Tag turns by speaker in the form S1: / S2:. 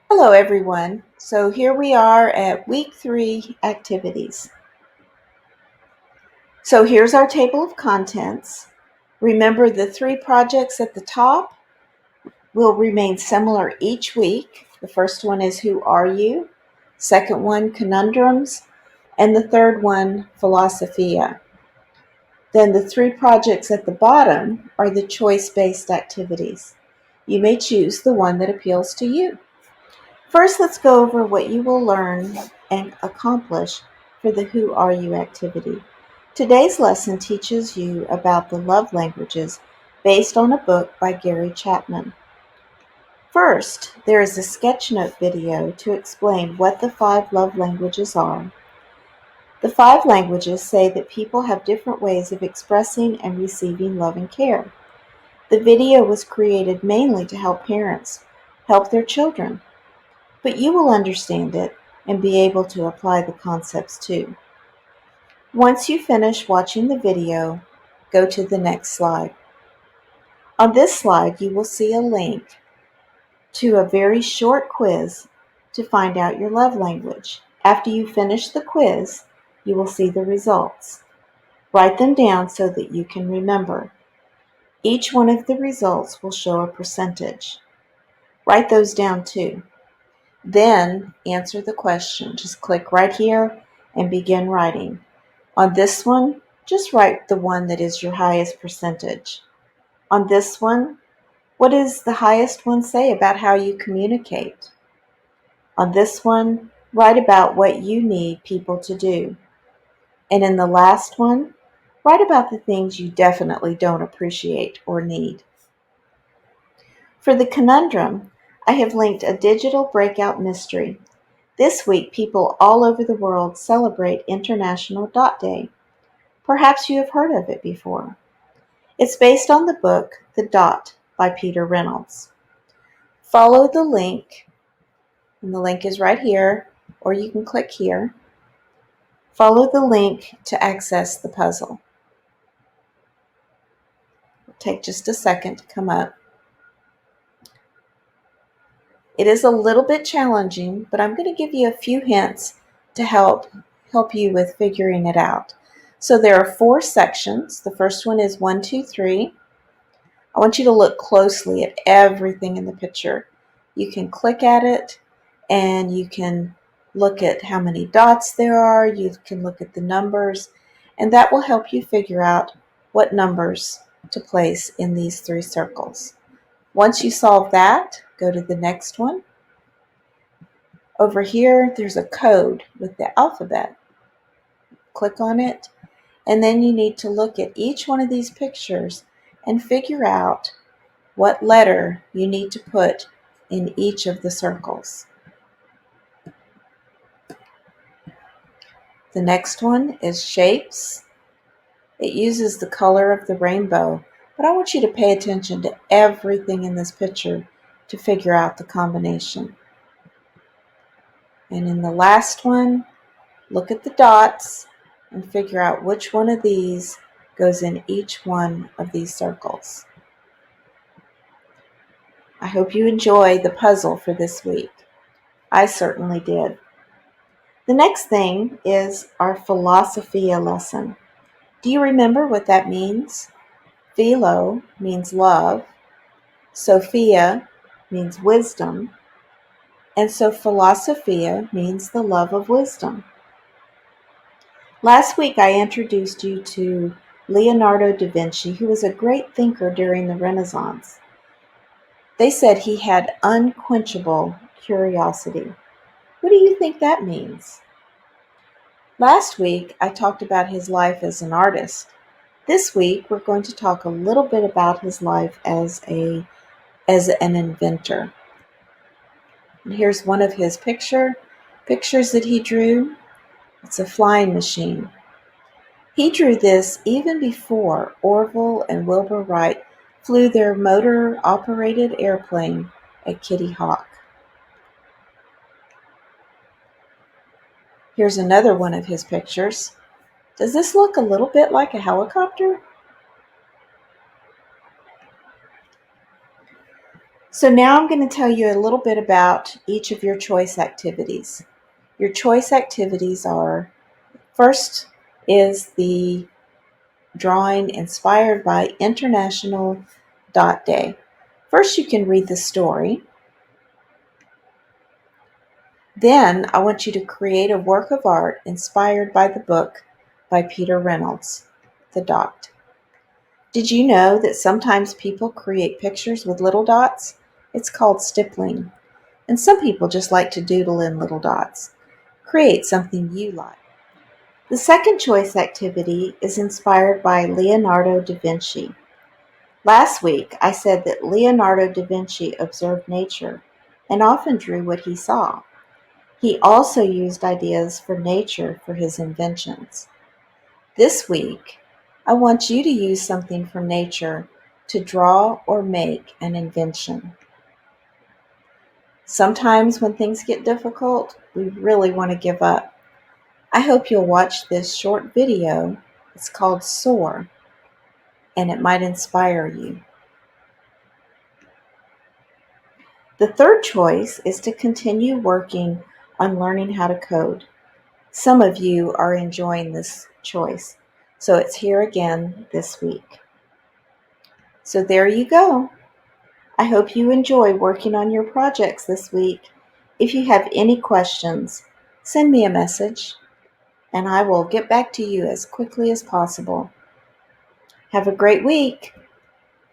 S1: Hello everyone. So here we are at week 3 activities. So here's our table of contents. Remember the 3 projects at the top will remain similar each week. The first one is Who Are You? Second one, Conundrums. And the third one, Philosophia. Then the 3 projects at the bottom are the choice-based activities. You may choose the one that appeals to you. First, let's go over what you will learn and accomplish for the Who Are You activity. Today's lesson teaches you about the love languages based on a book by Gary Chapman. First, there is a sketch note video to explain what the 5 love languages are. The 5 languages say that people have different ways of expressing and receiving love and care. The video was created mainly to help parents help their children, but you will understand it and be able to apply the concepts too. Once you finish watching the video, go to the next slide. On this slide, you will see a link to a very short quiz to find out your love language. After you finish the quiz, you will see the results. Write them down so that you can remember. Each one of the results will show a percentage. Write those down too. Then answer the question. Just click right here and begin writing. On this one, just write the one that is your highest percentage. On this one, what does the highest one say about how you communicate? On this one, write about what you need people to do. And in the last one, write about the things you definitely don't appreciate or need. For the conundrum, I have linked a digital breakout mystery. This week, people all over the world celebrate International Dot Day. Perhaps you have heard of it before. It's based on the book The Dot by Peter Reynolds. Follow the link, and the link is right here, or you can click here. Follow the link to access the puzzle. It'll take just a second to come up. It is a little bit challenging, but I'm going to give you a few hints to help you with figuring it out. So there are 4 sections. The first one is 1, 2, 3. I want you to look closely at everything in the picture. You can click at it and you can look at how many dots there are. You can look at the numbers, and that will help you figure out what numbers to place in these 3 circles. Once you solve that, go to the next one. Over here, there's a code with the alphabet. Click on it, and then you need to look at each one of these pictures and figure out what letter you need to put in each of the circles. The next one is shapes. It uses the color of the rainbow, but I want you to pay attention to everything in this picture to figure out the combination. And in the last one, look at the dots and figure out which one of these goes in each one of these circles. I hope you enjoy the puzzle for this week. I certainly did. The next thing is our Philosophia lesson. Do you remember what that means? Philo means love, Sophia means wisdom, and so Philosophia means the love of wisdom. Last week I introduced you to Leonardo da Vinci, who was a great thinker during the Renaissance. They said he had unquenchable curiosity. What do you think that means? Last week I talked about his life as an artist. This week we're going to talk a little bit about his life as an inventor. And here's one of his pictures that he drew. It's a flying machine. He drew this even before Orville and Wilbur Wright flew their motor-operated airplane at Kitty Hawk. Here's another one of his pictures. Does this look a little bit like a helicopter? So now I'm going to tell you a little bit about each of your choice activities. Your choice activities are, first is the drawing inspired by International Dot Day. First, you can read the story. Then, I want you to create a work of art inspired by the book by Peter Reynolds, The Dot. Did you know that sometimes people create pictures with little dots? It's called stippling. And some people just like to doodle in little dots. Create something you like. The second choice activity is inspired by Leonardo da Vinci. Last week, I said that Leonardo da Vinci observed nature and often drew what he saw. He also used ideas from nature for his inventions. This week, I want you to use something from nature to draw or make an invention. Sometimes when things get difficult, we really want to give up. I hope you'll watch this short video. It's called Soar, and it might inspire you. The third choice is to continue working on learning how to code. Some of you are enjoying this choice, so it's here again this week. So there you go. I hope you enjoy working on your projects this week. If you have any questions, send me a message, and I will get back to you as quickly as possible. Have a great week.